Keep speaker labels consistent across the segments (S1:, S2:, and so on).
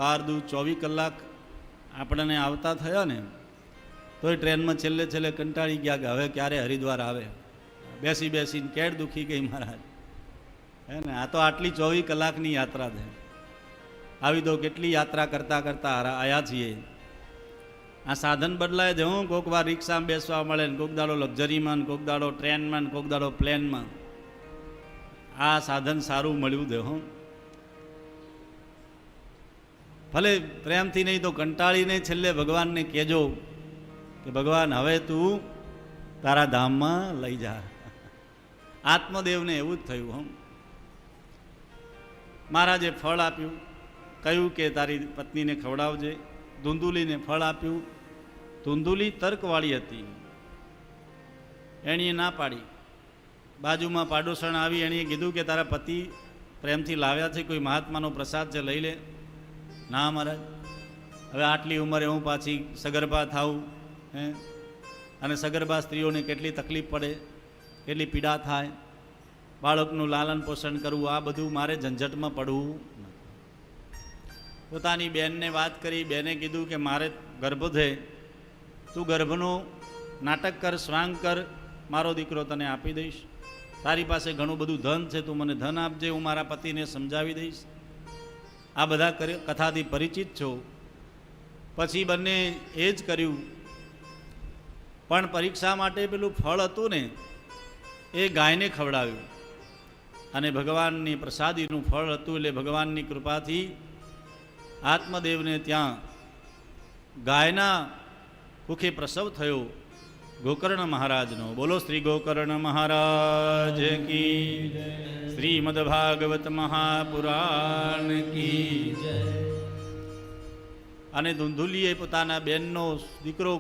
S1: 12 દૂ 24 કલાક આપણને આવતા થયા ને, તોય ટ્રેનમાં છેલ્લે છેલ્લે કંટાળી ગયા કે હવે ક્યારે હરિદ્વાર આવે. બેસી બેસીને કેડ દુખી ગઈ મહારાજ, હે ને. આ તો આટલી 24 કલાકની યાત્રા છે. આવી તો કેટલી યાત્રા કરતાં કરતાં આવ્યા છીએ. આ સાધન બદલાય છે. હું કોક વાર રિક્ષામાં બેસવા મળે ને, કોક દાડો લક્ઝરીમાં ને, કોક દાડો ટ્રેનમાં ને, કોક દાડો પ્લેનમાં. આ સાધન સારું મળ્યું છે. હું ભલે પ્રેમથી નહીં તો કંટાળીને છેલ્લે ભગવાનને કહેજો કે ભગવાન હવે તું તારા ધામમાં લઈ જા. આત્મદેવને એવું જ થયું. હમ મહારાજે ફળ આપ્યું, કહ્યું કે તારી પત્નીને ખવડાવજે. ધુંધુલીને ફળ આપ્યું. ધુંધુલી તર્કવાળી હતી, એણીએ ના પાડી. બાજુમાં પાડોશણ આવી, એણીએ કીધું કે તારા પતિ પ્રેમથી લાવ્યા છે, કોઈ મહાત્માનો પ્રસાદ છે, લઈ લે. ના મહારાજ, હવે આટલી ઉંમરે હું પાછી સગર્ભા થાઉં, હે, અને સગર્ભા સ્ત્રીઓને કેટલી તકલીફ પડે, કેટલી પીડા થાય, બાળકનું લાલન પોષણ કરવું, આ બધું મારે ઝંઝટમાં પડવું. પોતાની બેનને વાત કરી. બેને કીધું કે મારે ગર્ભ છે, તું ગર્ભનું નાટક કર, સ્વાંગ કર, મારો દીકરો તને આપી દઈશ. તારી પાસે ઘણું બધું ધન છે, તું મને ધન આપજે, હું મારા પતિને સમજાવી દઈશ. આ બધા કથાથી પરિચિત છો. પછી બંને એ જ કર્યું. પણ પરીક્ષા માટે પેલું ફળ હતું ને, એ ગાયને ખવડાવ્યું. અને ભગવાનની પ્રસાદીનું ફળ હતું. એટલે ભગવાનની કૃપાથી આત્મદેવને ત્યાં ગાયના કુખે પ્રસવ થયો ગોકર્ણ મહારાજનો. બોલો શ્રી ગોકર્ણ મહારાજ કી, શ્રીમદ ભાગવત મહાપુરાણ કી. અને ધુંધુલીએ પોતાના બેનનો દીકરો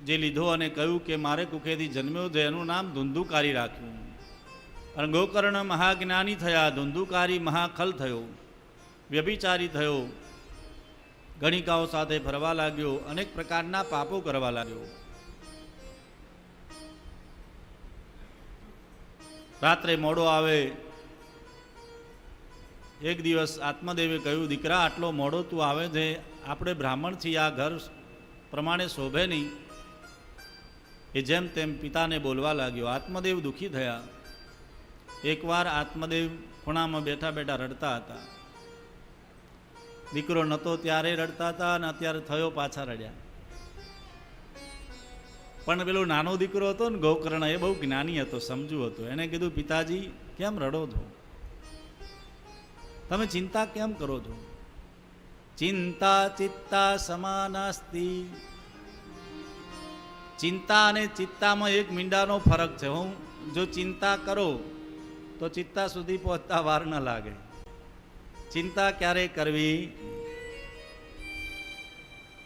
S1: જે લીધો અને કહ્યું કે મારે કુખેથી જન્મ્યો છે, એનું નામ ધુંધુકારી રાખ્યું. અને ગોકર્ણ મહાજ્ઞાની થયા, ધુંધુકારી મહાખલ થયો, વ્યભિચારી થયો, ગણિકાઓ સાથે ફરવા લાગ્યો, અનેક પ્રકારના પાપો કરવા લાગ્યો. રાત્રે મોડો આવે. એક દિવસ આત્મદેવે કહ્યું, દીકરા આટલો મોડો તું આવે છે, આપણે બ્રાહ્મણ છીએ, આ ઘર પ્રમાણે શોભે નહીં. એ જેમ તેમ પિતાને બોલવા લાગ્યો. આત્મદેવ દુઃખી થયા. એકવાર આત્મદેવ ખૂણામાં બેઠા બેઠા રડતા હતા. દીકરો નહોતો ત્યારે રડતા હતા, અને અત્યારે થયો પાછા રડ્યા. પણ પેલો નાનો દીકરો હતો ને ગોકર્ણ, એ બહુ જ્ઞાની હતો, સમજુ હતો. એને કીધું, પિતાજી કેમ રડો છો? તમે ચિંતા કેમ કરો છો? ચિંતા ચિત્તા સમાનાસ્તિ. ચિંતા અને ચિત્તામાં એક મીંડાનો ફરક છે. હું જો ચિંતા કરો તો ચિત્તા સુધી પહોંચતા વાર ન લાગે. ચિંતા ક્યારે કરવી?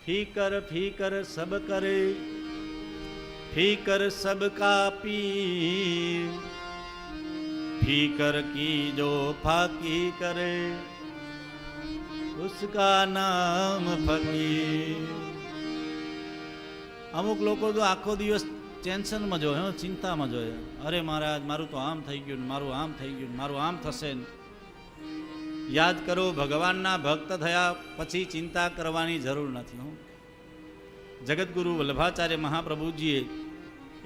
S1: ફીકર ફીકર સબ કરે, ફીકર સબ કા પીર, ફીકર કી જો ફાકી કરે, ઉસકા નામ ફકીર. અમુક લોકો તો આખો દિવસ ટેન્શનમાં જોઈએ, ચિંતામાં જોઈએ. અરે મહારાજ, મારું તો આમ થઈ ગયું, મારું આમ થઈ ગયું, મારું આમ થશે. યાદ કરો, ભગવાનના ભક્ત થયા પછી ચિંતા કરવાની જરૂર નથી. જગતગુરુ વલ્લભાચાર્ય મહાપ્રભુજીએ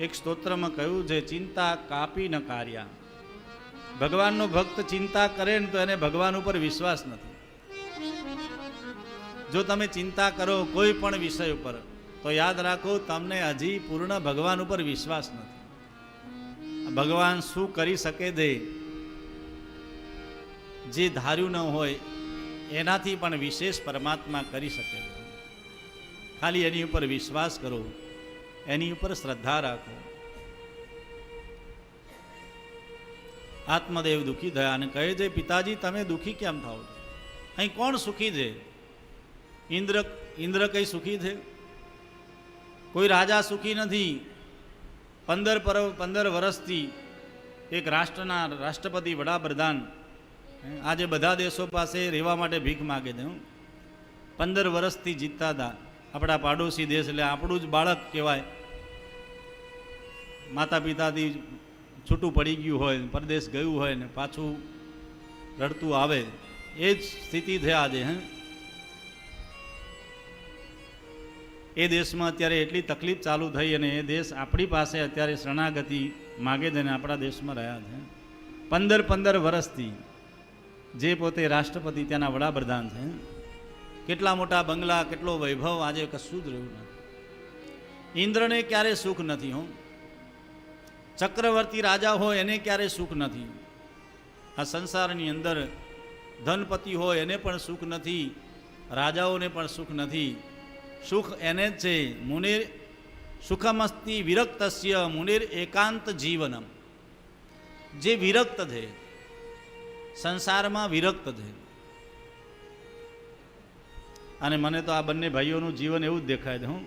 S1: એક સ્તોત્રમાં કહ્યું છે, ચિંતા કાપી ન કાર્યા. ભગવાનનો ભક્ત ચિંતા કરે ને તો એને ભગવાન ઉપર વિશ્વાસ નથી. જો તમે ચિંતા કરો કોઈ પણ વિષય ઉપર, તો યાદ રાખો, તમને હજી પૂર્ણ ભગવાન ઉપર વિશ્વાસ નથી. ભગવાન શું કરી શકે છે, જે ધાર્યું ન હોય એનાથી પણ વિશેષ પરમાત્મા કરી શકે. ખાલી એની ઉપર વિશ્વાસ કરો, એની ઉપર શ્રદ્ધા રાખો. આત્મદેવ દુઃખી થયા અને કહે છે, પિતાજી તમે દુઃખી કેમ થાઓ છો? અહીં કોણ સુખી છે? ઇન્દ્ર કઈ સુખી છે? કોઈ રાજા સુખી નથી. 15 વર્ષથી એક રાષ્ટ્રના રાષ્ટ્રપતિ, વડાપ્રધાન આજે બધા દેશો પાસે રહેવા માટે ભીખ માગે છે. 15 વર્ષથી જીતતા હતા. આપણા પાડોશી દેશ, એટલે આપણું જ બાળક કહેવાય. માતા પિતાથી છૂટું પડી ગયું હોય, પરદેશ ગયું હોય ને પાછું રડતું આવે, એ જ સ્થિતિ થયા આજે. એ દેશમાં અત્યારે એટલી તકલીફ ચાલુ થઈ અને એ દેશ આપણી પાસે અત્યારે શરણાગતિ માગે છે અને આપણા દેશમાં રહ્યા છે 15 વર્ષથી. જે પોતે રાષ્ટ્રપતિ ત્યાંના વડાપ્રધાન છે, કેટલા મોટા બંગલા, કેટલો વૈભવ, આજે કશું જ રહ્યું નથી. ઇન્દ્રને ક્યારે સુખ નથી હો, ચક્રવર્તી રાજા હોય એને ક્યારે સુખ નથી. આ સંસારની અંદર ધનપતિ હોય એને પણ સુખ નથી, રાજાઓને પણ સુખ નથી. સુખ એને જ છે. મુનિર સુખમસ્તી વિરક્તસ્ય મુનિર એકાંત જીવનમ. જે વિરક્ત છે, સંસારમાં વિરક્ત છે. અને મને તો આ બંને ભાઈઓનું જીવન એવું જ દેખાય છે. હું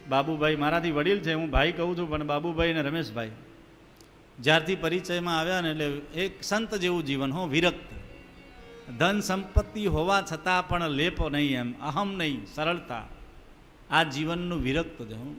S1: બાબુભાઈ મારાથી વડીલ છે, હું ભાઈ કહું છું, પણ બાબુભાઈ અને રમેશભાઈ જ્યારથી પરિચયમાં આવ્યા ને એટલે એક સંત જેવું જીવન હો, વિરક્ત. ધન સંપત્તિ હોવા છતાં પણ લેપ નહીં, એમ અહમ નહીં, સરળતા. આ જીવનનું વિરક્ત છે હું.